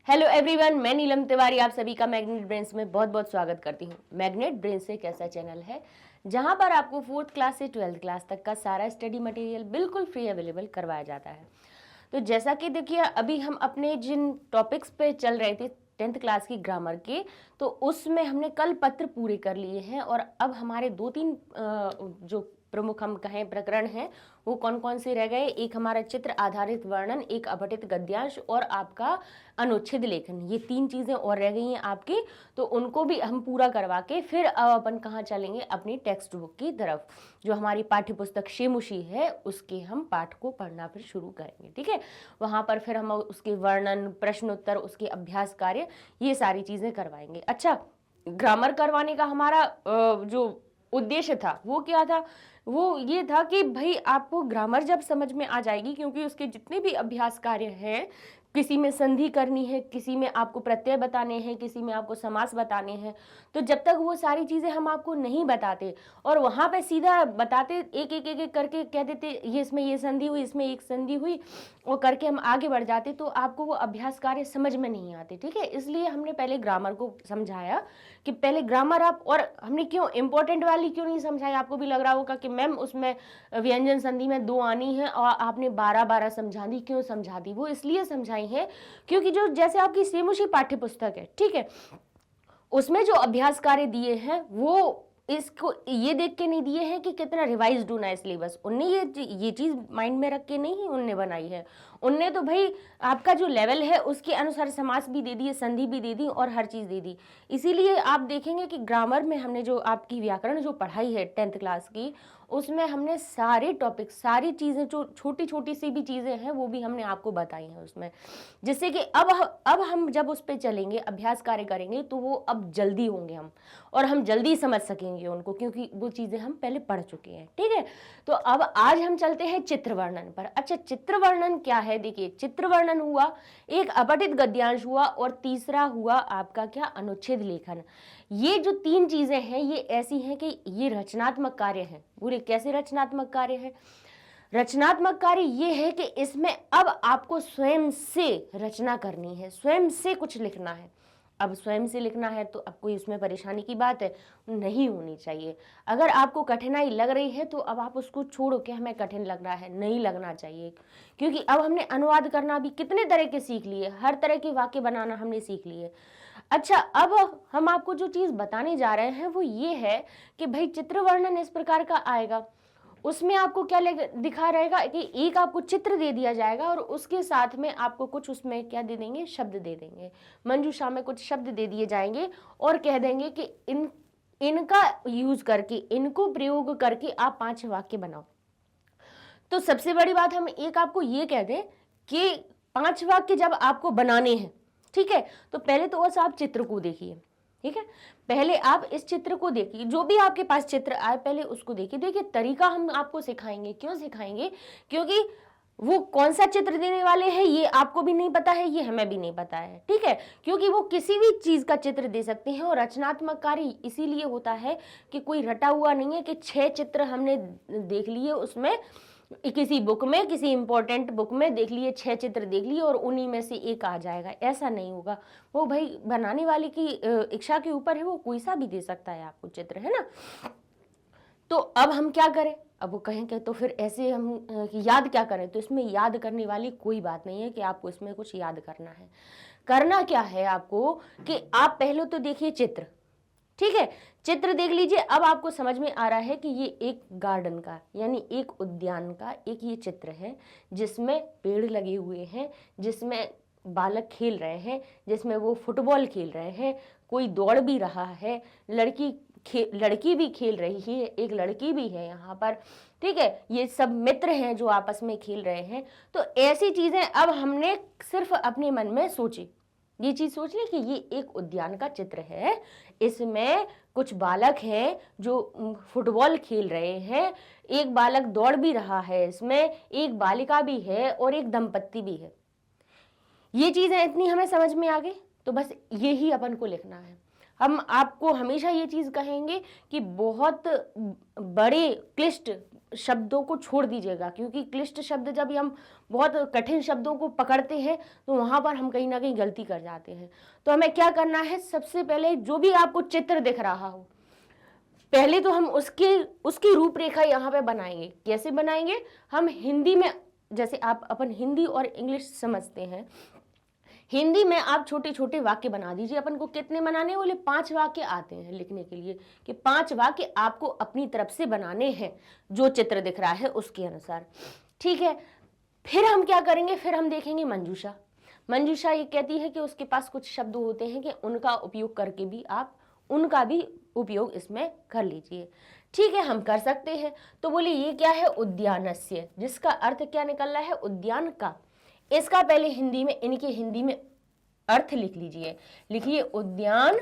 Hello everyone, मैं नीलम तिवारी आप सभी का मैग्नेट ब्रेन्स में बहुत बहुत स्वागत करती हूँ। मैग्नेट ब्रेन्स एक ऐसा चैनल है जहाँ पर आपको 4th क्लास से 12th क्लास तक का सारा स्टडी मटेरियल बिल्कुल फ्री अवेलेबल करवाया जाता है। तो जैसा कि देखिए, अभी हम अपने जिन टॉपिक्स पे चल रहे थे 10th क्लास की ग्रामर के, तो उसमें हमने कल पत्र पूरे कर लिए हैं और अब हमारे 2-3 जो प्रमुख हम कहें प्रकरण हैं वो कौन कौन से रह गए। एक हमारा चित्र आधारित वर्णन, एक अपठित गद्यांश और आपका अनुच्छेद लेखन, ये 3 चीजें और रह गई हैं आपकी। तो उनको भी हम पूरा करवा के फिर अब अपन कहाँ चलेंगे, अपनी टेक्स्ट बुक की तरफ, जो हमारी पाठ्य पुस्तक शेमुशी है उसके हम पाठ को पढ़ना फिर शुरू करेंगे। ठीक है, वहां पर फिर हम उसके वर्णन, प्रश्नोत्तर, उसके अभ्यास कार्य, ये सारी चीजें करवाएंगे। अच्छा, ग्रामर करवाने का हमारा जो उद्देश्य था वो क्या था? वो ये था कि भाई आपको ग्रामर जब समझ में आ जाएगी, क्योंकि उसके जितने भी अभ्यास कार्य हैं, किसी में संधि करनी है, किसी में आपको प्रत्यय बताने हैं, किसी में आपको समास बताने हैं, तो जब तक वो सारी चीजें हम आपको नहीं बताते और वहां पे सीधा बताते, एक एक एक एक करके कह देते ये इसमें ये संधि हुई, इसमें एक संधि हुई, और करके हम आगे बढ़ जाते, तो आपको वो अभ्यास कार्य समझ में नहीं आते। ठीक है, इसलिए हमने पहले ग्रामर को समझाया कि पहले ग्रामर आप, और हमने क्यों इंपॉर्टेंट वाली क्यों नहीं समझाई। आपको भी लग रहा होगा कि मैम उसमें व्यंजन संधि में 2 आनी है और आपने 12-12 समझा दी। क्यों समझा दी? वो इसलिए समझाई है क्योंकि जो जैसे आपकी शेमुशी पाठ्य पुस्तक है, ठीक है, उसमें जो अभ्यास कार्य दिए हैं वो इसको ये देख के नहीं दिए हैं कि कितना रिवाइज होना है सिलेबस। उनने ये चीज माइंड में रख के नहीं उनने बनाई है। उनने तो भाई आपका जो लेवल है उसके अनुसार समास भी दे दिए, संधि भी दे दी और हर चीज दे दी। इसीलिए आप देखेंगे कि ग्रामर में हमने जो आपकी व्याकरण जो पढ़ाई है 10th क्लास की, उसमें हमने सारे टॉपिक, सारी चीजें जो छोटी छोटी सी भी चीजें हैं वो भी हमने आपको बताई हैं उसमें, जिससे कि अब हम जब उस पर चलेंगे, अभ्यास कार्य करेंगे, तो वो अब जल्दी होंगे हम, और हम जल्दी समझ सकेंगे उनको, क्योंकि वो चीजें हम पहले पढ़ चुके हैं। ठीक है, तो अब आज हम चलते हैं चित्र वर्णन पर। अच्छा, चित्र वर्णन क्या है? देखिए, चित्र वर्णन हुआ, एक अपठित गद्यांश हुआ, और तीसरा हुआ आपका क्या, अनुच्छेद लेखन। ये जो 3 चीजें हैं ये ऐसी हैं कि ये रचनात्मक कार्य है। बोले कैसे रचनात्मक कार्य है? रचनात्मक कार्य ये है कि इसमें अब आपको स्वयं से रचना करनी है, स्वयं से कुछ लिखना है। अब स्वयं से लिखना है तो अब कोई इसमें परेशानी की बात है नहीं होनी चाहिए। अगर आपको कठिनाई लग रही है तो अब आप उसको छोड़ो कि हमें कठिन लग रहा है, नहीं लगना चाहिए, क्योंकि अब हमने अनुवाद करना भी कितने तरह के सीख लिए, हर तरह के वाक्य बनाना हमने सीख लिए। अच्छा, अब हम आपको जो चीज बताने जा रहे हैं वो ये है कि भाई चित्र वर्णन इस प्रकार का आएगा। उसमें आपको क्या दिखा रहेगा कि एक आपको चित्र दे दिया जाएगा और उसके साथ में आपको कुछ उसमें क्या दे देंगे, शब्द दे देंगे। मंजूषा में कुछ शब्द दे दिए जाएंगे और कह देंगे कि इनका यूज करके, इनको प्रयोग करके आप 5 वाक्य बनाओ। तो सबसे बड़ी बात हम एक आपको ये कह दें कि 5 वाक्य जब आपको बनाने हैं, ठीक है, तो पहले तो बस आप चित्र को देखिए। ठीक है, पहले आप इस चित्र को देखिए, जो भी आपके पास चित्र आए पहले उसको देखिए। देखिए, तरीका हम आपको सिखाएंगे। क्यों सिखाएंगे? क्योंकि वो कौन सा चित्र देने वाले हैं ये आपको भी नहीं पता है, ये हमें भी नहीं पता है। ठीक है, क्योंकि वो किसी भी चीज का चित्र दे सकते हैं। और रचनात्मक कार्य इसीलिए होता है कि कोई रटा हुआ नहीं है कि 6 चित्र हमने देख लिए, उसमें किसी बुक में, किसी इंपॉर्टेंट बुक में देख लिए, 6 चित्र देख लिए और उन्हीं में से एक आ जाएगा, ऐसा नहीं होगा। वो भाई बनाने वाले की इच्छा के ऊपर है, वो कोई सा भी दे सकता है आपको चित्र, है ना। तो अब हम क्या करें? अब वो कहेंगे तो फिर ऐसे हम याद क्या करें? तो इसमें याद करने वाली कोई बात नहीं है कि आपको इसमें कुछ याद करना है। करना क्या है आपको कि आप पहले तो देखिए चित्र, ठीक है, चित्र देख लीजिए। अब आपको समझ में आ रहा है कि ये एक गार्डन का, यानी एक उद्यान का एक ये चित्र है, जिसमें पेड़ लगे हुए हैं, जिसमें बालक खेल रहे हैं, जिसमें वो फुटबॉल खेल रहे हैं, कोई दौड़ भी रहा है, लड़की भी खेल रही है, एक लड़की भी है यहाँ पर। ठीक है, ये सब मित्र हैं जो आपस में खेल रहे हैं। तो ऐसी चीजें अब हमने सिर्फ अपने मन में सोची, ये चीज सोच ले कि ये एक उद्यान का चित्र है, इसमें कुछ बालक हैं जो फुटबॉल खेल रहे हैं, एक बालक दौड़ भी रहा है, इसमें एक बालिका भी है और एक दंपत्ति भी है। ये चीजें इतनी हमें समझ में आ गई, तो बस ये ही अपन को लिखना है। हम आपको हमेशा ये चीज कहेंगे कि बहुत बड़े क्लिष्ट शब्दों को छोड़ दीजिएगा, क्योंकि क्लिष्ट शब्द जब हम बहुत कठिन शब्दों को पकड़ते हैं तो वहां पर हम कहीं ना कहीं गलती कर जाते हैं। तो हमें क्या करना है, सबसे पहले जो भी आपको चित्र दिख रहा हो, पहले तो हम उसकी रूपरेखा यहाँ पे बनाएंगे। कैसे बनाएंगे, हम हिंदी में, जैसे आप अपन हिंदी और इंग्लिश समझते हैं, हिंदी में आप छोटे छोटे वाक्य बना दीजिए। अपन को कितने बनाने, बोले 5 वाक्य आते हैं लिखने के लिए, कि 5 वाक्य आपको अपनी तरफ से बनाने हैं जो चित्र दिख रहा है उसके अनुसार। ठीक है, फिर हम क्या करेंगे, फिर हम देखेंगे मंजूषा। मंजूषा ये कहती है कि उसके पास कुछ शब्द होते हैं कि उनका उपयोग करके भी आप उनका भी उपयोग इसमें कर लीजिए। ठीक है, हम कर सकते हैं। तो बोले ये क्या है, उद्यानस्य, जिसका अर्थ क्या निकल रहा है, उद्यान का। इसका पहले हिंदी में, इनके हिंदी में अर्थ लिख लीजिए। लिखिए उद्यान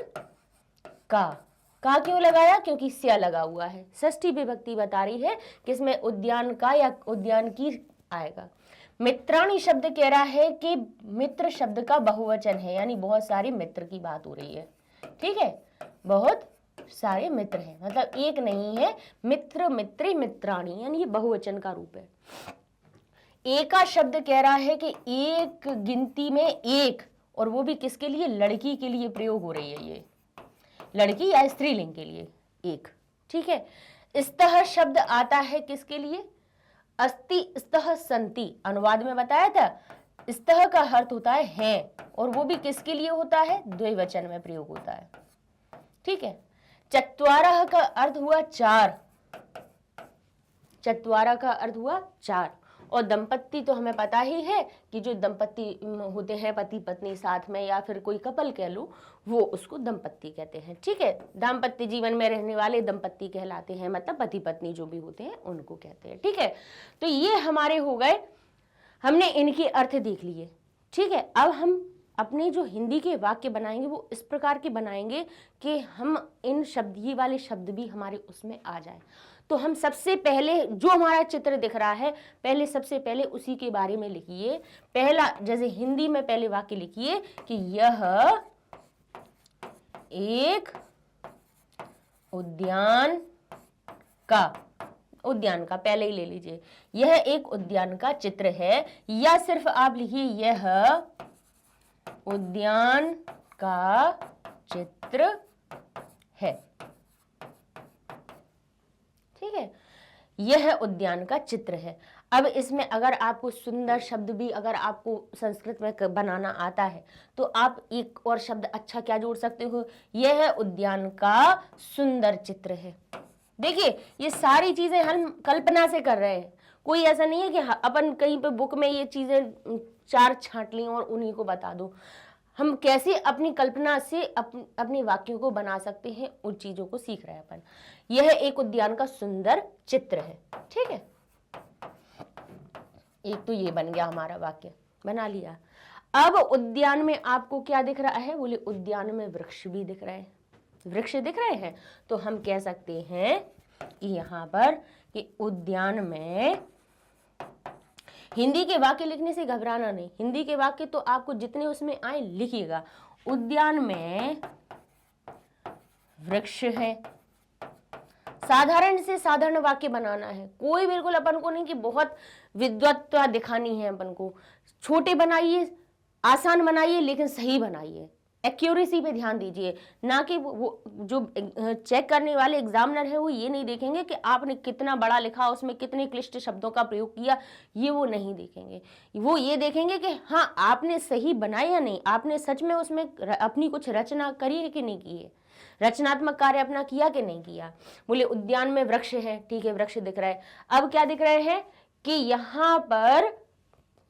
का क्यों लगाया, क्योंकि स्या लगा हुआ है, षष्ठी विभक्ति बता रही है कि इसमें उद्यान का या उद्यान की आएगा। मित्राणी शब्द कह रहा है कि मित्र शब्द का बहुवचन है, यानी बहुत सारे मित्र की बात हो रही है। ठीक है, बहुत सारे मित्र हैं, मतलब एक नहीं है, मित्र मित्री मित्राणी, यानी ये बहुवचन का रूप है। एका शब्द कह रहा है कि एक गिनती में एक, और वो भी किसके लिए, लड़की के लिए प्रयोग हो रही है, ये लड़की या स्त्रीलिंग के लिए एक। ठीक है, स्तः शब्द आता है किसके लिए, अस्ति स्तः संति, अनुवाद में बताया था स्तः का अर्थ होता है, और वो भी किसके लिए होता है, द्विवचन में प्रयोग होता है। ठीक है, चत्वारः का अर्थ हुआ 4, चत्वारा का अर्थ हुआ 4, और दंपत्ति तो हमें पता ही है कि जो दंपत्ति होते हैं पति पत्नी साथ में, या फिर कोई कपल कह लो, वो उसको दंपत्ति कहते हैं। ठीक है, दाम्पत्य जीवन में रहने वाले दंपत्ति कहलाते हैं, मतलब पति पत्नी जो भी होते हैं उनको कहते हैं। ठीक है, तो ये हमारे हो गए, हमने इनके अर्थ देख लिए। ठीक है, अब हम अपने जो हिंदी के वाक्य बनाएंगे वो इस प्रकार के बनाएंगे कि हम इन शब्द, ये वाले शब्द भी हमारे उसमें आ जाए। तो हम सबसे पहले जो हमारा चित्र दिख रहा है, पहले सबसे पहले उसी के बारे में लिखिए। पहला, जैसे हिंदी में पहले वाक्य लिखिए कि यह एक उद्यान का, उद्यान का पहले ही ले लीजिए, यह एक उद्यान का चित्र है, या सिर्फ आप लिखिए यह उद्यान का चित्र है। ठीक है, यह उद्यान का चित्र है। अब इसमें अगर आपको सुंदर शब्द भी, अगर आपको संस्कृत में बनाना आता है, तो आप एक और शब्द अच्छा क्या जोड़ सकते हो, यह उद्यान का सुंदर चित्र है। देखिए, ये सारी चीजें हम कल्पना से कर रहे हैं, कोई ऐसा नहीं है कि अपन कहीं पे बुक में ये चीजें 4 छांट ली और उन्हीं को बता दो। हम कैसे अपनी कल्पना से अपने वाक्यों को बना सकते हैं, उन चीजों को सीख रहे हैं अपन। यह एक उद्यान का सुंदर चित्र है। ठीक है, एक तो ये बन गया हमारा वाक्य, बना लिया। अब उद्यान में आपको क्या दिख रहा है, बोले उद्यान में वृक्ष भी दिख रहे हैं, वृक्ष दिख रहे हैं। तो हम कह सकते हैं कि यहां पर कि उद्यान में, हिंदी के वाक्य लिखने से घबराना नहीं, हिंदी के वाक्य तो आपको जितने उसमें आए लिखिएगा। उद्यान में वृक्ष है, साधारण से साधारण वाक्य बनाना है, कोई बिल्कुल अपन को नहीं कि बहुत विद्वत्ता दिखानी है अपन को। छोटे बनाइए, आसान बनाइए, लेकिन सही बनाइए, एक्यूरेसी पे ध्यान दीजिए। ना कि वो जो चेक करने वाले एग्जामिनर है वो ये नहीं देखेंगे कि आपने कितना बड़ा लिखा, उसमें कितने क्लिष्ट शब्दों का प्रयोग किया, ये वो नहीं देखेंगे। वो ये देखेंगे कि हाँ आपने सही बनाया या नहीं, आपने सच में उसमें अपनी कुछ रचना करी है कि नहीं की है, रचनात्मक कार्य अपना किया कि नहीं किया। बोले उद्यान में वृक्ष है, ठीक है, वृक्ष दिख रहा है। अब क्या दिख रहे हैं कि यहाँ पर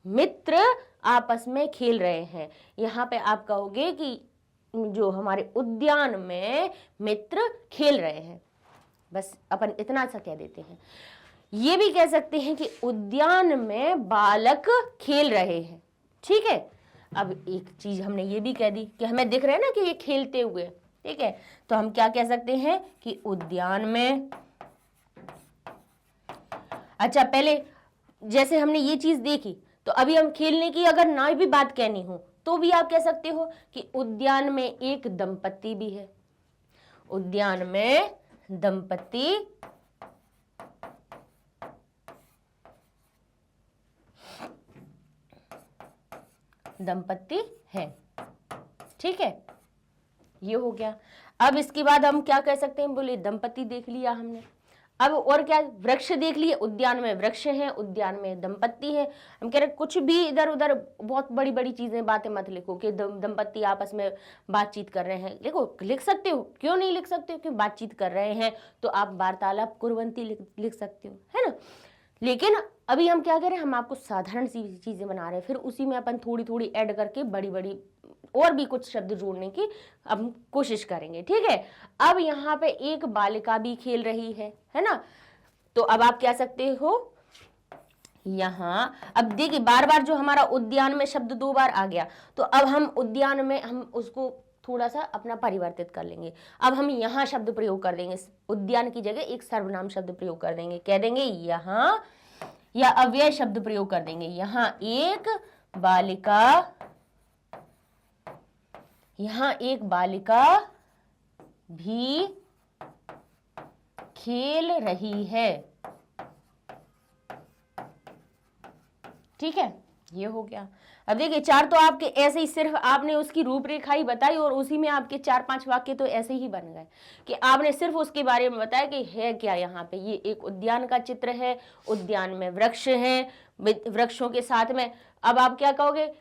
मित्र आपस में खेल रहे हैं। यहाँ पे आप कहोगे कि जो हमारे उद्यान में मित्र खेल रहे हैं, बस अपन इतना सा कह देते हैं। ये भी कह सकते हैं कि उद्यान में बालक खेल रहे हैं। ठीक है, अब एक चीज हमने ये भी कह दी कि हमें दिख रहा है ना कि ये खेलते हुए, ठीक है, तो हम क्या कह सकते हैं कि उद्यान में, अच्छा पहले जैसे हमने ये चीज देखी, तो अभी हम खेलने की अगर ना भी बात कहनी हो तो भी आप कह सकते हो कि उद्यान में एक दंपत्ति भी है, उद्यान में दंपत्ति दंपत्ति है। ठीक है, ये हो गया। अब इसके बाद हम क्या कह सकते हैं, बोले दंपत्ति देख लिया हमने, अब और क्या, वृक्ष देख लिए, उद्यान में वृक्ष हैं, उद्यान में दंपत्ति है। हम कह रहे कुछ भी इधर उधर बहुत बड़ी बड़ी चीजें बातें मत लिखो कि दंपत्ति आपस में बातचीत कर रहे हैं। देखो लिख सकते हो, क्यों नहीं लिख सकते हो, क्यों बातचीत कर रहे हैं तो आप वार्तालाप कुर्वन्ति लिख सकते हो, है ना। लेकिन अभी हम क्या करें, हम आपको साधारण सी चीजें बना रहे हैं, फिर उसी में अपन थोड़ी थोड़ी ऐड करके बड़ी बड़ी और भी कुछ शब्द जोड़ने की अब कोशिश करेंगे। ठीक है, अब यहाँ पे एक बालिका भी खेल रही है ना। तो अब आप क्या सकते हो यहाँ, अब देखिए बार बार जो हमारा उद्यान में शब्द 2 बार आ गया, तो अब हम उद्यान में हम उसको थोड़ा सा अपना परिवर्तित कर लेंगे। अब हम यहाँ शब्द प्रयोग कर देंगे, उद्यान की जगह एक सर्वनाम शब्द प्रयोग कर देंगे, कह देंगे यहाँ, या अव्यय शब्द प्रयोग कर देंगे, यहाँ एक बालिका, यहाँ एक बालिका भी खेल रही है। ठीक है, ये हो गया। अब देखिए 4 तो आपके ऐसे ही, सिर्फ आपने उसकी रूपरेखा ही बताई और उसी में आपके 4-5 वाक्य तो ऐसे ही बन गए कि आपने सिर्फ उसके बारे में बताया कि है क्या। यहाँ पे ये एक उद्यान का चित्र है, उद्यान में वृक्ष हैं, वृक्षों के साथ में अब आप क्या कहोगे,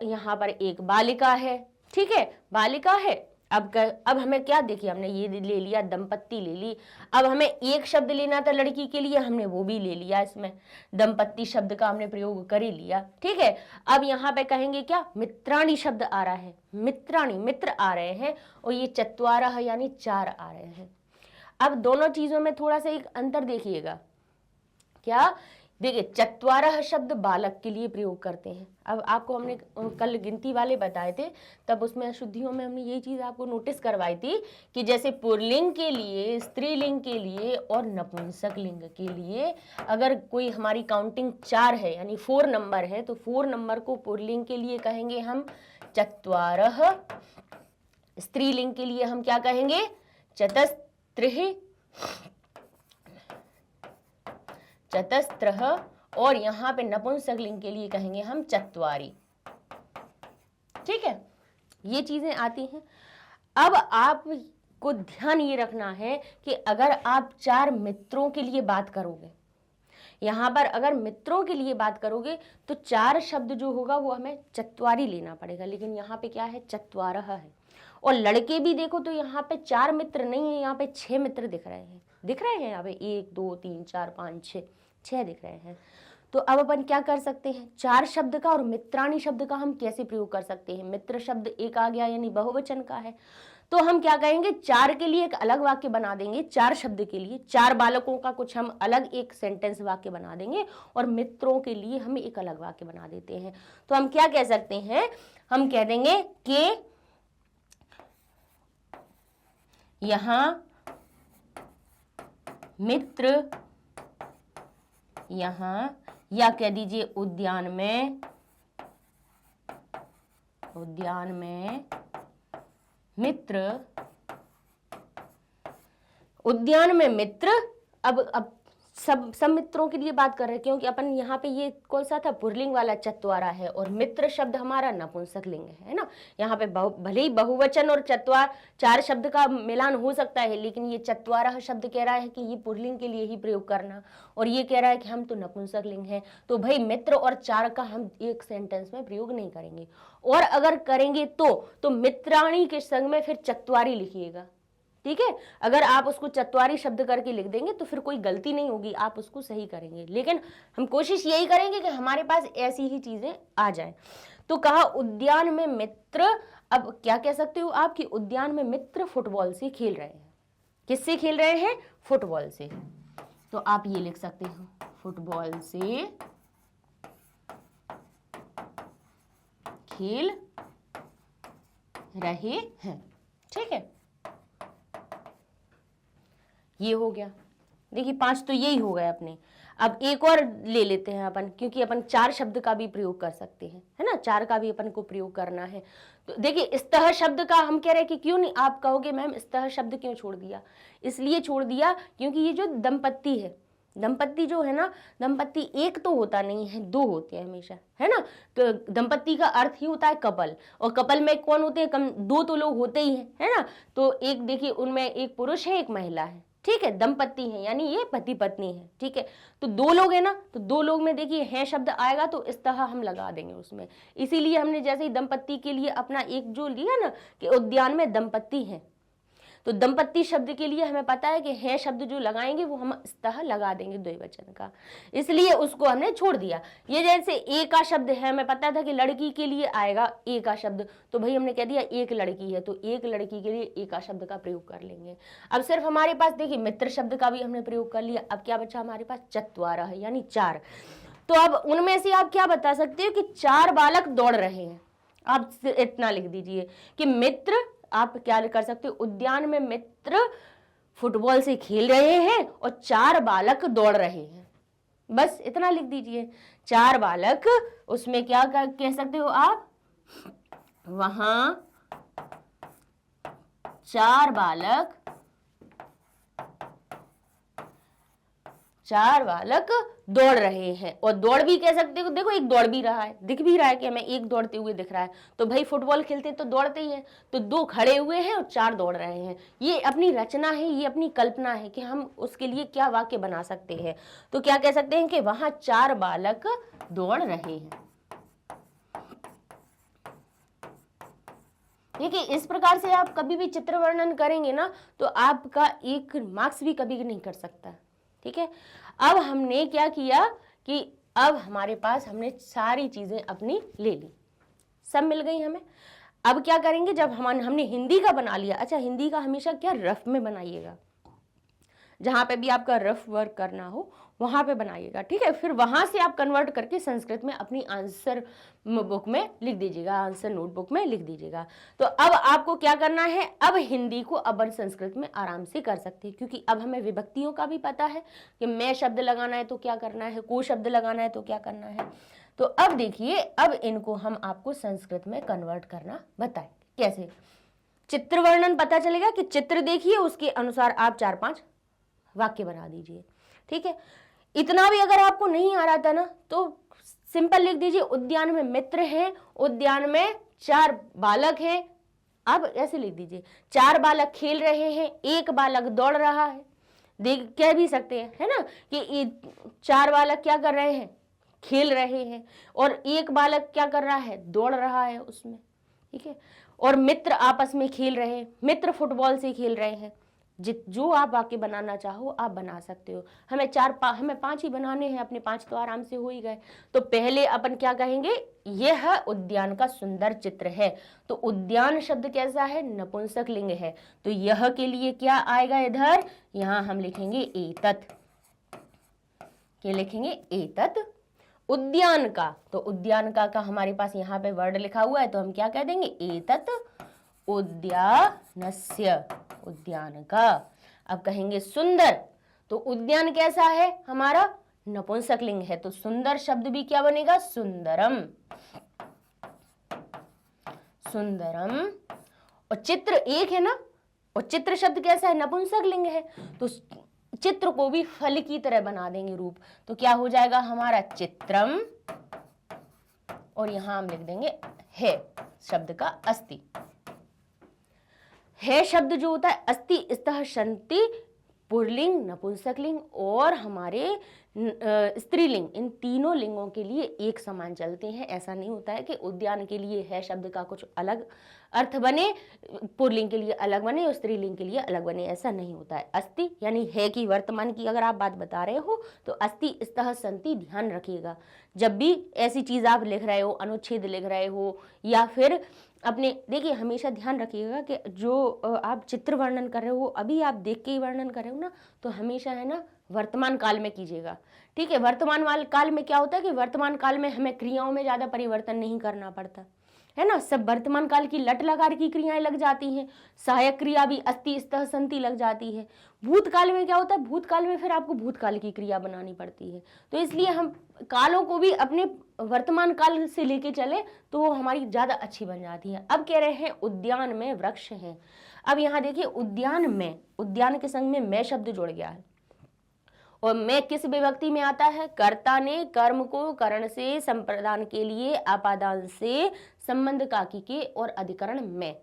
यहाँ पर एक बालिका है। ठीक है, बालिका है। अब हमें क्या, देखिए हमने ये ले लिया, दंपत्ति ले ली। अब हमें एक शब्द लेना था लड़की के लिए, हमने वो भी ले लिया, इसमें दंपत्ति शब्द का हमने प्रयोग कर ही लिया। ठीक है, अब यहाँ पे कहेंगे क्या, मित्राणी शब्द आ रहा है, मित्राणी मित्र आ रहे हैं, और ये चत्वारः यानी 4 आ रहे हैं। अब दोनों चीजों में थोड़ा सा एक अंतर देखिएगा, क्या, देखिए चत्वारः शब्द बालक के लिए प्रयोग करते हैं। अब आपको हमने कल गिनती वाले बताए थे, तब उसमें अशुद्धियों में हमने ये चीज आपको नोटिस करवाई थी कि जैसे पुल्लिंग के लिए, स्त्रीलिंग के लिए और नपुंसक लिंग के लिए अगर कोई हमारी काउंटिंग 4 है यानी 4 नंबर है, तो 4 नंबर को पुल्लिंग के लिए कहेंगे हम चत्वारः, स्त्रीलिंग के लिए हम क्या कहेंगे, चतस्त्रिः, चतस्त्रः, और यहाँ पे नपुंसक लिंग के लिए कहेंगे हम चत्वारि। ठीक है, ये चीजें आती हैं। अब आपको ध्यान ये रखना है कि अगर आप 4 मित्रों के लिए बात करोगे, यहाँ पर अगर मित्रों के लिए बात करोगे तो 4 शब्द जो होगा वो हमें चत्वारि लेना पड़ेगा, लेकिन यहाँ पे क्या है, चत्वारः है। और लड़के भी देखो तो यहाँ पे 4 मित्र नहीं है, यहाँ पे 6 मित्र दिख रहे हैं, यहाँ पे 1 2 3 4 5 6 दिख रहे हैं। तो अब अपन क्या कर सकते हैं, 4 शब्द का और मित्राणी शब्द का हम कैसे प्रयोग कर सकते हैं। मित्र शब्द एक आ गया यानी बहुवचन का है, तो हम क्या कहेंगे, 4 के लिए एक अलग वाक्य बना देंगे, 4 शब्द के लिए 4 बालकों का कुछ हम अलग एक सेंटेंस वाक्य बना देंगे, और मित्रों के लिए हम एक अलग वाक्य बना देते हैं। तो हम क्या कह सकते हैं, हम कह देंगे कि यहाँ मित्र, यहाँ, या कह दीजिए उद्यान में मित्र, उद्यान में मित्र। अब सब मित्रों के लिए बात कर रहे हैं, क्योंकि अपन यहाँ पे ये कौन सा था, पुल्लिंग वाला चत्वारा है, और मित्र शब्द हमारा नपुंसक लिंग है ना। यहाँ पे भले ही बहुवचन और 4 शब्द का मिलान हो सकता है, लेकिन ये चत्वारः शब्द कह रहा है कि ये पुल्लिंग के लिए ही प्रयोग करना, और ये कह रहा है कि हम तो नपुंसक लिंग है, तो भाई मित्र और 4 का हम एक सेंटेंस में प्रयोग नहीं करेंगे, और अगर करेंगे तो मित्राणी के संग में फिर चत्वारी लिखिएगा। ठीक है, अगर आप उसको चत्वारी शब्द करके लिख देंगे तो फिर कोई गलती नहीं होगी, आप उसको सही करेंगे, लेकिन हम कोशिश यही करेंगे कि हमारे पास ऐसी ही चीजें आ जाए। तो कहा उद्यान में मित्र, अब क्या कह सकते हो आप कि उद्यान में मित्र फुटबॉल से खेल रहे हैं। किससे खेल रहे हैं, फुटबॉल से। तो आप ये लिख सकते हो, फुटबॉल से खेल रहे हैं। ठीक है, ये हो गया। देखिए 5 तो यही हो गए अपने। अब एक और ले लेते हैं अपन, क्योंकि अपन 4 शब्द का भी प्रयोग कर सकते हैं, है ना, 4 का भी अपन को प्रयोग करना है। तो देखिए स्तः शब्द का हम कह रहे हैं कि क्यों नहीं, आप कहोगे मैम स्तः शब्द क्यों छोड़ दिया, इसलिए छोड़ दिया क्योंकि ये जो दंपत्ति है, दंपत्ति जो है ना, दंपत्ति एक तो होता नहीं है, दो होते हैं हमेशा, है ना। तो दंपत्ति का अर्थ ही होता है कपल, और कपल में कौन होते हैं, कम दो तो लोग होते ही हैं, है ना। तो एक देखिए उनमें एक पुरुष है एक महिला है, ठीक है, दंपत्ति है यानी ये पति पत्नी है, ठीक है। तो दो लोग है ना, तो दो लोग में देखिए है शब्द आएगा तो इस तरह हम लगा देंगे उसमें। इसीलिए हमने जैसे ही दंपत्ति के लिए अपना एक जो लिया ना कि उद्यान में दंपत्ति है, तो दंपत्ति शब्द के लिए हमें पता है कि है शब्द जो लगाएंगे वो हम इस तरह लगा देंगे द्विवचन का, इसलिए उसको हमने छोड़ दिया। ये जैसे एक का शब्द है, हमें पता था कि लड़की के लिए आएगा एक का शब्द, तो भाई हमने कह दिया एक लड़की है, तो एक लड़की के लिए एक का शब्द का प्रयोग कर लेंगे। अब सिर्फ हमारे पास देखिए मित्र शब्द का भी हमने प्रयोग कर लिया। अब क्या बचा हमारे पास, चत्वारः है यानी चार। तो अब उनमें से आप क्या बता सकते हो कि चार बालक दौड़ रहे हैं। आप इतना लिख दीजिए कि मित्र, आप क्या कर सकते हो, उद्यान में मित्र फुटबॉल से खेल रहे हैं और चार बालक दौड़ रहे हैं, बस इतना लिख दीजिए। चार बालक, उसमें क्या कह सकते हो आप, वहां चार बालक दौड़ रहे हैं, और दौड़ भी कह सकते हो, देखो एक दौड़ भी रहा है, दिख भी रहा है कि हमें एक दौड़ते हुए दिख रहा है। तो भाई फुटबॉल खेलते तो दौड़ते ही हैं, तो दो खड़े हुए हैं और चार दौड़ रहे हैं। ये अपनी रचना है, ये अपनी कल्पना है कि हम उसके लिए क्या वाक्य बना सकते हैं। तो क्या कह सकते हैं कि वहां चार बालक दौड़ रहे हैं। देखिए इस प्रकार से आप कभी भी चित्र वर्णन करेंगे ना तो आपका एक मार्क्स भी कभी नहीं कर सकता, ठीक है। अब हमने क्या किया कि अब हमारे पास हमने सारी चीजें अपनी ले ली, सब मिल गई हमें। अब क्या करेंगे, जब हमने हिंदी का बना लिया, अच्छा हिंदी का हमेशा क्या रफ में बनाइएगा, जहां पे भी आपका रफ वर्क करना हो वहां पे बनाइएगा, ठीक है। फिर वहां से आप कन्वर्ट करके संस्कृत में अपनी आंसर बुक में लिख दीजिएगा, आंसर नोटबुक में लिख दीजिएगा। तो अब आपको क्या करना है, अब हिंदी को अपन संस्कृत में आराम से कर सकते हैं, क्योंकि अब हमें विभक्तियों का भी पता है कि मैं शब्द लगाना है तो क्या करना है, को शब्द लगाना है तो क्या करना है। तो अब देखिए, अब इनको हम आपको संस्कृत में कन्वर्ट करना बताएंगे कैसे। चित्र वर्णन पता चलेगा कि चित्र देखिए, उसके अनुसार आप 4-5 वाक्य बना दीजिए, ठीक है। इतना भी अगर आपको नहीं आ रहा था ना तो सिंपल लिख दीजिए, उद्यान में मित्र हैं, उद्यान में चार बालक हैं। अब ऐसे लिख दीजिए, चार बालक खेल रहे हैं, एक बालक दौड़ रहा है। देख कह भी सकते हैं, है ना, कि चार बालक क्या कर रहे हैं, खेल रहे हैं, और एक बालक क्या कर रहा है, दौड़ रहा है उसमें, ठीक है। और मित्र आपस में खेल रहे हैं, मित्र फुटबॉल से खेल रहे हैं। जो आप वाक्य बनाना चाहो आप बना सकते हो। हमें हमें 5 ही बनाने हैं, अपने 5 तो आराम से हो ही गए। तो पहले अपन क्या कहेंगे, यह उद्यान का सुंदर चित्र है। तो उद्यान शब्द कैसा है, नपुंसक लिंग है, तो यह के लिए क्या आएगा इधर, यहां हम लिखेंगे एतत्। क्या लिखेंगे, एतत् उद्यान का। तो उद्यान का हमारे पास यहाँ पे वर्ड लिखा हुआ है, तो हम क्या कह देंगे, एतत् उद्यानस्य, उद्यान का। अब कहेंगे सुंदर, तो उद्यान कैसा है हमारा, नपुंसक लिंग है, तो सुंदर शब्द भी क्या बनेगा, सुंदरम, सुंदरम। और चित्र एक है ना, और चित्र शब्द कैसा है, नपुंसक लिंग है, तो चित्र को भी फल की तरह बना देंगे रूप, तो क्या हो जाएगा हमारा चित्रम, और यहां हम लिख देंगे है शब्द का अस्ति। है शब्द जो होता है अस्ति, स्तः, शन्ति, पुल्लिंग, नपुंसकलिंग और हमारे स्त्रीलिंग, इन तीनों लिंगों के लिए एक समान चलते हैं। ऐसा नहीं होता है कि उद्यान के लिए है शब्द का कुछ अलग अर्थ बने, पुल्लिंग के लिए अलग बने और स्त्रीलिंग के लिए अलग बने, ऐसा नहीं होता है। अस्ति यानी है की वर्तमान की अगर आप बात बता रहे हो तो अस्ति, स्तः, शन्ति ध्यान रखिएगा। जब भी ऐसी चीज आप लिख रहे हो, अनुच्छेद लिख रहे हो या फिर अपने, देखिए हमेशा ध्यान रखिएगा कि जो आप चित्र वर्णन कर रहे हो अभी आप देख के ही वर्णन कर रहे हो ना, तो हमेशा है ना वर्तमान काल में कीजिएगा, ठीक है। वर्तमान काल में क्या होता है कि वर्तमान काल में हमें क्रियाओं में ज्यादा परिवर्तन नहीं करना पड़ता है ना, सब वर्तमान काल की लट लकार की क्रियाएं लग जाती हैं, सहायक क्रिया भी अस्ति, स्तः, शन्ति लग जाती है। भूतकाल में क्या होता है, भूतकाल में फिर आपको भूतकाल की क्रिया बनानी पड़ती है। तो इसलिए हम कालों को भी अपने वर्तमान काल से लेके चले तो वो हमारी ज्यादा अच्छी बन जाती है। अब कह रहे हैं उद्यान में वृक्ष हैं। अब यहाँ देखिए उद्यान में, उद्यान के संग में मैं शब्द जुड़ गया है, और मैं किस विभक्ति में आता है? कर्ता ने कर्म को करण से संप्रदान के लिए आपादान से संबंध काकी के और अधिकरण में।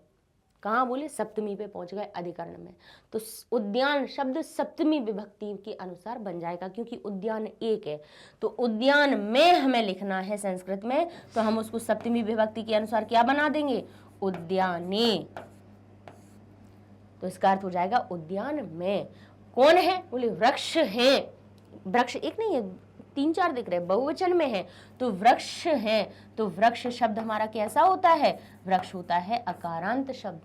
कहाँ बोले? सप्तमी पे पहुंच गए, अधिकरण में। तो उद्यान शब्द सप्तमी विभक्ति के अनुसार बन जाएगा, क्योंकि उद्यान एक है। तो उद्यान में हमें लिखना है संस्कृत में, तो हम उसको सप्तमी विभक्ति के अनुसार क्या बना देंगे? उद्याने। तो इसका अर्थ हो जाएगा उद्यान में। कौन है? बोले वृक्ष है। वृक्ष एक नहीं है, 3-4 दिख रहे, बहुवचन में है, तो वृक्ष है। तो वृक्ष शब्द हमारा कैसा होता है? वृक्ष होता है अकारांत शब्द।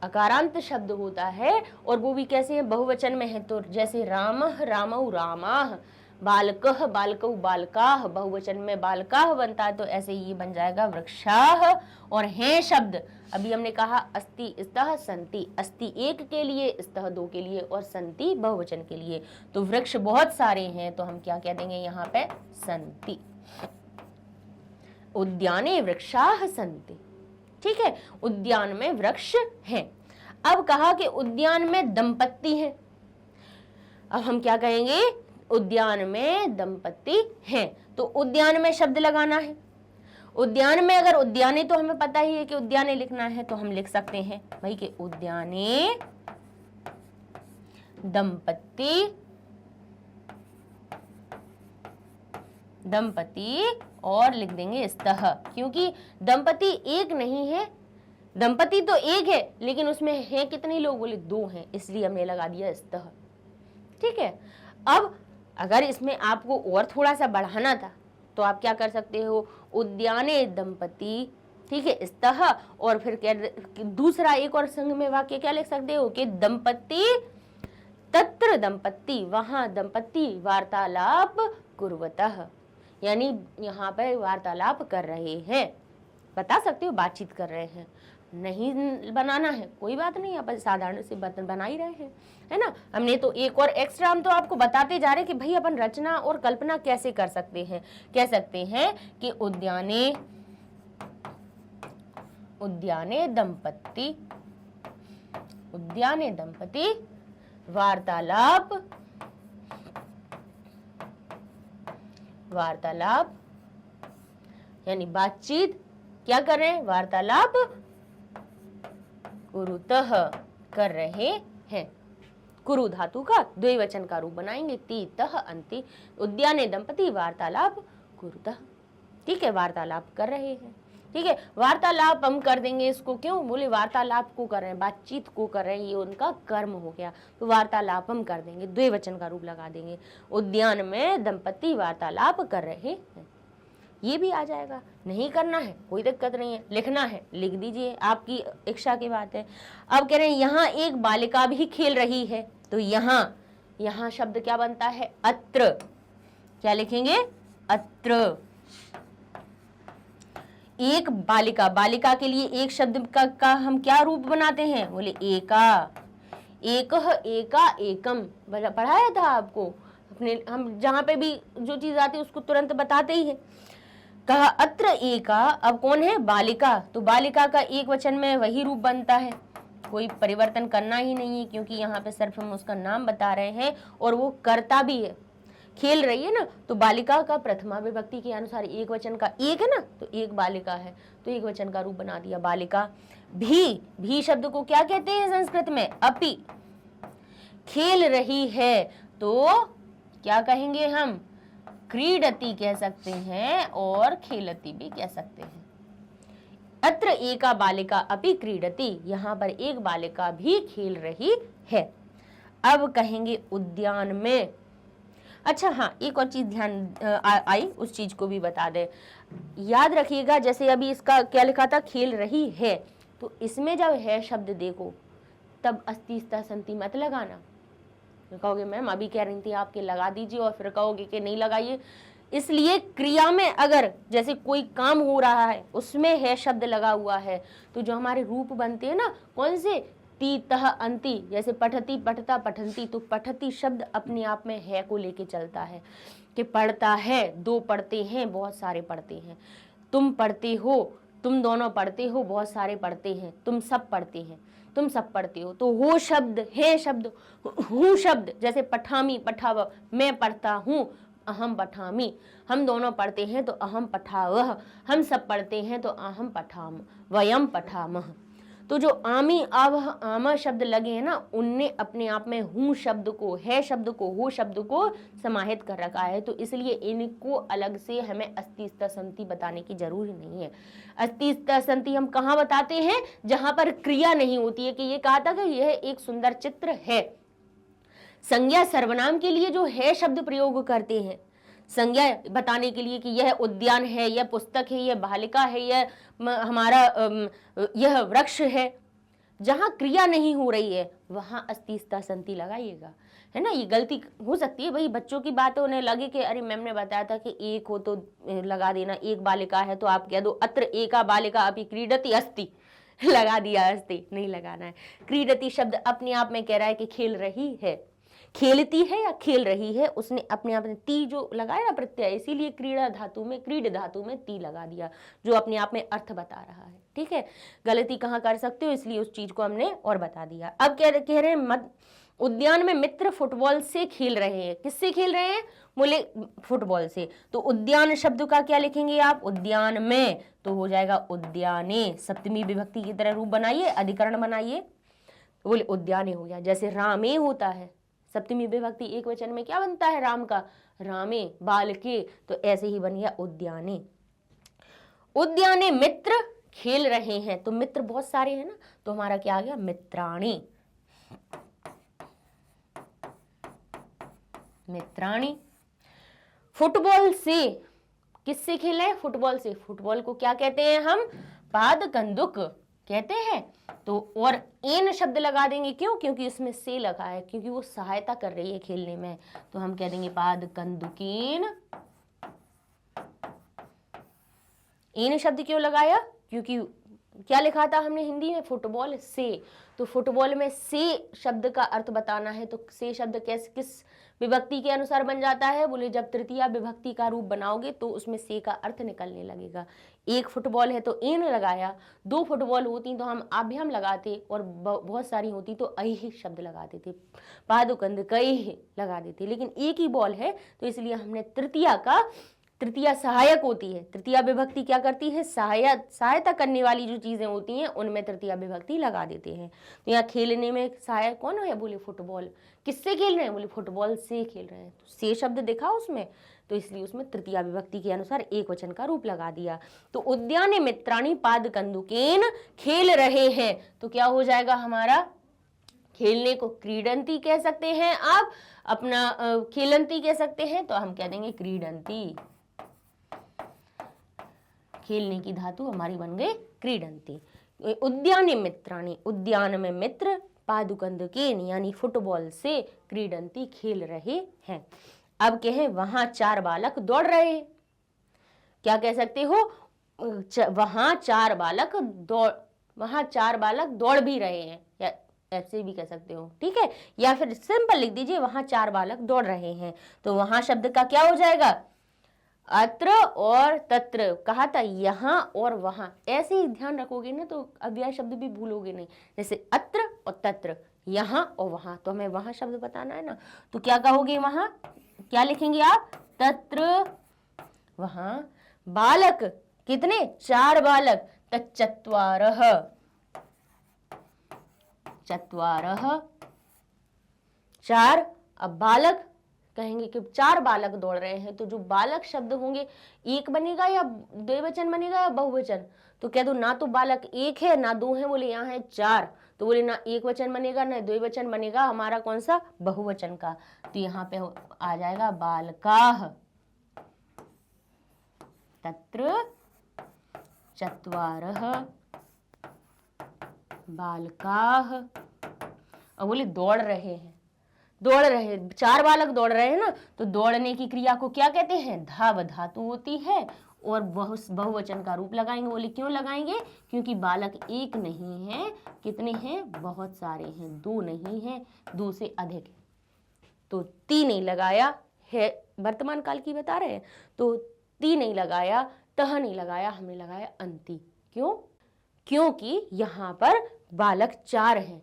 अकारांत शब्द होता है, और वो भी कैसे है? बहुवचन में है। तो जैसे रामः रामौ रामाः, बालकः बालकौ बालकाः, बहुवचन में बालकाः बनता है, तो ऐसे ये बन जाएगा वृक्षाः। और हैं शब्द अभी हमने कहा अस्ति स्तः सन्ति, अस्ति एक के लिए, स्तः दो के लिए, और सन्ति बहुवचन के लिए। तो वृक्ष बहुत सारे हैं, तो हम क्या कह देंगे यहाँ पे? सन्ति। उद्याने वृक्षाः सन्ति। ठीक है, उद्यान में वृक्ष हैं। अब कहा कि उद्यान में दंपत्ति हैं। अब हम क्या कहेंगे? उद्यान में दंपत्ति हैं। तो उद्यान में शब्द लगाना है। उद्यान में अगर उद्याने, तो हमें पता ही है कि उद्याने लिखना है, तो हम लिख सकते हैं भाई कि उद्याने दंपत्ति, दंपति, और लिख देंगे स्तः, क्योंकि दंपति एक नहीं है। दंपति तो एक है, लेकिन उसमें है कितने लोग? बोले 2 हैं, इसलिए हमने लगा दिया स्तः। ठीक है। अब अगर इसमें आपको और थोड़ा सा बढ़ाना था, तो आप क्या कर सकते हो? उद्याने दंपति, ठीक है, स्तः, और फिर क्या दूसरा एक और संग में वाक्य क्या लिख सकते हो कि दंपति तत्र दंपति, वहां दंपति वार्तालाप कुर्वतः, यानी यहाँ पे वार्तालाप कर रहे हैं। बता सकते हो बातचीत कर रहे हैं। नहीं बनाना है कोई बात नहीं, अपन साधारण से बना ही रहे हैं, है ना। हमने तो एक और एक्स्ट्रा हम तो आपको बताते जा रहे हैं कि भाई अपन रचना और कल्पना कैसे कर सकते हैं। कह सकते हैं कि उद्याने, उद्याने दंपति, उद्याने दंपति वार्तालाप, वार्तालाप यानी बातचीत क्या कर रहे हैं? वार्तालाप कुरुतः कर रहे हैं। कुरु धातु का द्विवचन का रूप बनाएंगे, ती तह अंति। उद्याने दंपति वार्तालाप कुरुतः। ठीक है, वार्तालाप कर रहे हैं। ठीक है, वार्तालाप हम कर देंगे इसको, क्यों? बोले वार्तालाप को कर रहे हैं, बातचीत को कर रहे हैं, ये उनका कर्म हो गया, तो वार्तालाप हम कर देंगे, द्विवचन का रूप लगा देंगे। उद्यान में दंपति वार्तालाप कर रहे हैं, ये भी आ जाएगा। नहीं करना है कोई दिक्कत नहीं है, लिखना है लिख दीजिए, आपकी इच्छा की बात है। अब कह रहे हैं यहाँ एक बालिका भी खेल रही है, तो यहाँ शब्द क्या बनता है? अत्र। क्या लिखेंगे? अत्र। एक बालिका, बालिका के लिए एक शब्द का हम क्या रूप बनाते हैं? बोले एका, एकह, एका, एकम। पढ़ाया था आपको अपने, हम जहां पे भी जो चीज आती है उसको तुरंत बताते ही है। कहा अत्र एका, अब कौन है? बालिका। तो बालिका का एक वचन में वही रूप बनता है, कोई परिवर्तन करना ही नहीं है, क्योंकि यहाँ पे सिर्फ हम उसका नाम बता रहे हैं और वो कर्ता भी है। खेल रही है ना, तो बालिका का प्रथमा विभक्ति के अनुसार एक वचन का एक है ना, तो एक बालिका है, तो एक वचन का रूप बना दिया बालिका। भी शब्द को क्या कहते हैं संस्कृत में? अपि। खेल रही है तो क्या कहेंगे हम? क्रीडति कह सकते हैं और खेलती भी कह सकते हैं। अत्र एका बालिका अपि क्रीडति, यहाँ पर एक बालिका भी खेल रही है। अब कहेंगे उद्यान में। अच्छा हाँ, एक और चीज ध्यान आई, उस चीज को भी बता दे। याद रखिएगा, जैसे अभी इसका क्या लिखा था? खेल रही है, तो इसमें जब है शब्द देखो, तब अस्ति स्तः सन्ति मत लगाना। कहोगे मैम अभी कह रही थी आपके लगा दीजिए, और फिर कहोगे कि नहीं लगाइए। इसलिए क्रिया में अगर जैसे कोई काम हो रहा है उसमें है शब्द लगा हुआ है, तो जो हमारे रूप बनते हैं ना, कौन से? ती तह अंति। जैसे पठती, पठता, पठंती, तो पठती शब्द अपने आप में है को लेके चलता है कि पढ़ता है, 2 पढ़ते हैं, बहुत सारे पढ़ते हैं। तुम पढ़ते हो, तुम दोनों पढ़ते हो, बहुत सारे पढ़ते हैं, तुम सब पढ़ते हैं, तुम सब पढ़ते हो। तो हो शब्द, है शब्द, हूँ शब्द, जैसे पठामी, पठाव, मैं पढ़ता हूँ, अहम पठामी, हम दोनों पढ़ते हैं तो अहम पठावह, हम सब पढ़ते हैं तो अहम पठाम, वयम पठामह। तो जो आमी, आवह, आमा शब्द लगे हैं ना, उनने अपने आप में हूँ शब्द को, है शब्द को, हो शब्द को समाहित कर रखा है। तो इसलिए इनको अलग से हमें अस्ति स्थ संति बताने की जरूरत नहीं है। अस्ति स्थ संति हम कहाँ बताते हैं? जहां पर क्रिया नहीं होती है, कि ये कहा था कि यह एक सुंदर चित्र है। संज्ञा सर्वनाम के लिए जो है शब्द प्रयोग करते हैं, संज्ञा बताने के लिए कि यह उद्यान है, यह पुस्तक है, यह बालिका है, यह हमारा यह वृक्ष है, जहां क्रिया नहीं हो रही है वहां अस्ति स्थ संति लगाइएगा, है ना। ये गलती हो सकती है भाई, बच्चों की बात है, उन्हें लगे कि अरे मैम ने बताया था कि एक हो तो लगा देना, एक बालिका है तो आप कह दो अत्र एका बालिका अपि क्रीडति अस्ति, लगा दिया अस्ति, नहीं लगाना है। क्रीडति शब्द अपने आप में कह रहा है कि खेल रही है, खेलती है या खेल रही है, उसने अपने आप में ती जो लगाया ना प्रत्यय, इसीलिए क्रीड़ा धातु में, क्रीड धातु में ती लगा दिया, जो अपने आप में अर्थ बता रहा है। ठीक है, गलती कहाँ कर सकते हो, इसलिए उस चीज को हमने और बता दिया। अब कह रहे हैं उद्यान में मित्र फुटबॉल से खेल रहे हैं। किससे खेल रहे हैं? बोले फुटबॉल से। तो उद्यान शब्द का क्या लिखेंगे आप? उद्यान में, तो हो जाएगा उद्याने। सप्तमी विभक्ति की तरह रूप बनाइए, अधिकरण बनाइए, तो बोले उद्याने हो गया। जैसे रामे होता है, सप्तमी विभक्ति एक वचन में क्या बनता है? राम का, रामे, बालके, तो ऐसे ही बन गया उद्याने। उद्याने मित्र खेल रहे हैं, तो मित्र बहुत सारे हैं ना, तो हमारा क्या आ गया? मित्राणी, मित्राणी। फुटबॉल से, किससे खेल है? फुटबॉल से। फुटबॉल को क्या कहते हैं हम? पाद कंदुक कहते हैं। तो और एन शब्द लगा देंगे, क्यों? क्योंकि इसमें से लगा है, क्योंकि वो सहायता कर रही है खेलने में, तो हम कह देंगे पाद कंदुकीन। एन शब्द क्यों लगाया? क्योंकि क्या लिखा था हमने हिंदी में? फुटबॉल से। तो फुटबॉल में से शब्द का अर्थ बताना है, तो से शब्द कैसे, किस विभक्ति के अनुसार बन जाता है? बोले जब तृतीया विभक्ति का रूप बनाओगे तो उसमें से का अर्थ निकलने लगेगा। एक फुटबॉल है तो एन लगाया, दो फुटबॉल होती तो हम आभ्यम लगाते, और बहुत सारी होती तो ऐ शब्द लगाते थे, पादुकंद कई लगा देते। लेकिन एक ही बॉल है तो इसलिए हमने तृतीया सहायक होती है। तृतीया विभक्ति क्या करती है? सहायता करने वाली जो चीजें होती हैं उनमें तृतीया विभक्ति लगा देते हैं। तो यहाँ खेलने में सहायक कौन है? बोले फुटबॉल। किससे खेल रहे हैं? बोले फुटबॉल से खेल रहे हैं। तो से शब्द देखा उसमें, तो इसलिए उसमें तृतीया विभक्ति के अनुसार एक वचन का रूप लगा दिया। तो उद्याने मित्राणी पाद कंदुकेन खेल रहे हैं, तो क्या हो जाएगा हमारा? खेलने को क्रीडंती कह सकते हैं आप, अपना खेलंती कह सकते हैं, तो हम कह देंगे क्रीडंती। खेलने की धातु हमारी बन गई क्रीडंती। उद्याने मित्राणी, उद्यान में मित्र, पादुकंदकेन यानी फुटबॉल से, क्रीडंती खेल रहे हैं। अब कहें वहां चार बालक दौड़ रहे हैं, क्या कह सकते हो? वहां चार बालक दौड़ भी रहे हैं, या ऐसे भी कह सकते हो, ठीक है। या फिर सिंपल लिख दीजिए वहां चार बालक दौड़ रहे हैं, तो वहां शब्द का क्या हो जाएगा? अत्र और तत्र। कहा था यहाँ और वहां, ऐसे ही ध्यान रखोगे ना तो अव्यय शब्द भी भूलोगे नहीं। जैसे अत्र और तत्र, यहाँ और वहां, तो हमें वहां शब्द बताना है ना, तो क्या कहोगे? वहां क्या लिखेंगे आप? तत्र वहां बालक, कितने? चार बालक, तच्चत्वारः, चत्वारः चार। अब बालक कहेंगे कि चार बालक दौड़ रहे हैं, तो जो बालक शब्द होंगे एक बनेगा या द्विवचन बनेगा या बहुवचन? तो कह दो ना तो बालक एक है ना दो है, बोले यहाँ है चार, तो बोले ना एक वचन बनेगा ना द्विवचन बनेगा, हमारा कौन सा? बहुवचन का। तो यहाँ पे आ जाएगा बालकाः, तत्र चत्वारः बालकाः। अब बोले दौड़ रहे हैं, चार बालक दौड़ रहे हैं ना, तो दौड़ने की क्रिया को क्या कहते हैं? धाव धातु होती है, और बहुवचन का रूप लगाएंगे। बोले क्यों लगाएंगे? क्योंकि बालक एक नहीं है, कितने हैं? बहुत सारे हैं, दो नहीं है, दो से अधिक है। तो ती नहीं लगाया है, वर्तमान काल की बता रहे हैं, तो ती नहीं लगाया, तह नहीं लगाया, हमने लगाया अंति। क्यों? क्योंकि यहाँ पर बालक 4 हैं।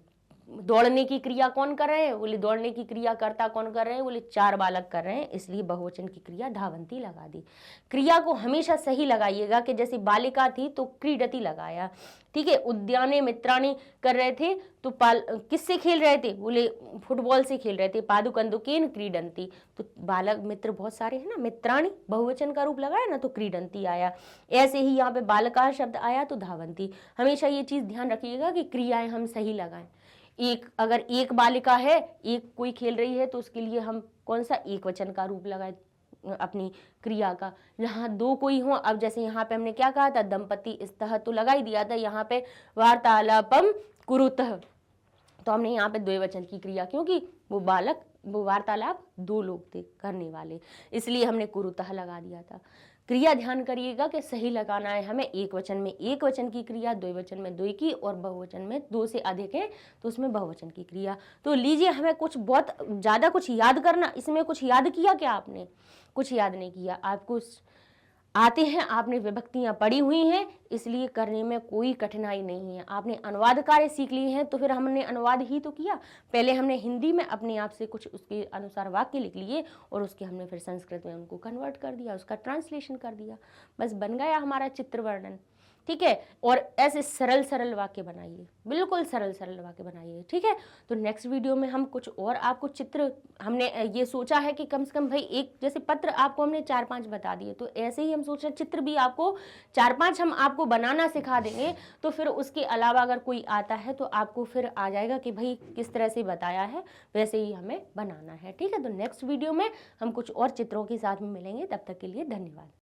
दौड़ने की क्रिया कौन कर रहे हैं? बोले दौड़ने की क्रिया कर्ता कौन कर रहे हैं? बोले 4 बालक कर रहे हैं, इसलिए बहुवचन की क्रिया धावन्ती लगा दी। क्रिया को हमेशा सही लगाइएगा कि जैसे बालिका थी तो क्रीडति लगाया, ठीक है। उद्याने मित्राणी कर रहे थे तो किससे खेल रहे थे? बोले फुटबॉल से खेल रहे थे। पादुकंदुकेन क्रीडंती, तो बालक मित्र बहुत सारे हैं ना, मित्राणी बहुवचन का रूप लगाया ना तो क्रीडंती आया। ऐसे ही यहाँ पे बालका शब्द आया तो धावन्ती। हमेशा ये चीज ध्यान रखिएगा कि क्रियाएं हम सही लगाएं। अगर एक बालिका है, एक कोई खेल रही है तो उसके लिए हम कौन सा एक वचन का रूप लगाए अपनी क्रिया का। जहाँ 2 कोई हो, अब जैसे यहाँ पे हमने क्या कहा था, दंपति स्तः तो लगा ही दिया था, यहाँ पे वार्तालापम कुरुतः, तो हमने यहाँ पे द्विवचन की क्रिया, क्योंकि वो वार्तालाप 2 लोग थे करने वाले, इसलिए हमने कुरुतः लगा दिया था। क्रिया ध्यान करिएगा कि सही लगाना है हमें। एक वचन में एक वचन की क्रिया, द्विवचन में 2 की, और बहुवचन में 2 से अधिक है तो उसमें बहुवचन की क्रिया। तो लीजिए, हमें कुछ बहुत ज़्यादा कुछ याद करना, इसमें कुछ याद किया क्या आपने? कुछ याद नहीं किया। आपको आते हैं, आपने विभक्तियां पढ़ी हुई हैं, इसलिए करने में कोई कठिनाई नहीं है। आपने अनुवाद कार्य सीख लिए हैं तो फिर हमने अनुवाद ही तो किया। पहले हमने हिंदी में अपने आप से कुछ उसके अनुसार वाक्य लिख लिए और उसके हमने फिर संस्कृत में उनको कन्वर्ट कर दिया, उसका ट्रांसलेशन कर दिया, बस बन गया हमारा चित्र वर्णन, ठीक है। और ऐसे सरल सरल वाक्य बनाइए, बिल्कुल सरल सरल वाक्य बनाइए, ठीक है। तो नेक्स्ट वीडियो में हम कुछ और आपको चित्र, हमने ये सोचा है कि कम से कम भाई एक जैसे पत्र आपको हमने 4-5 बता दिए, तो ऐसे ही हम सोच रहे चित्र भी आपको 4-5 हम आपको बनाना सिखा देंगे। तो फिर उसके अलावा अगर कोई आता है तो आपको फिर आ जाएगा कि भाई किस तरह से बताया है वैसे ही हमें बनाना है, ठीक है। तो नेक्स्ट वीडियो में हम कुछ और चित्रों के साथ में मिलेंगे, तब तक के लिए धन्यवाद।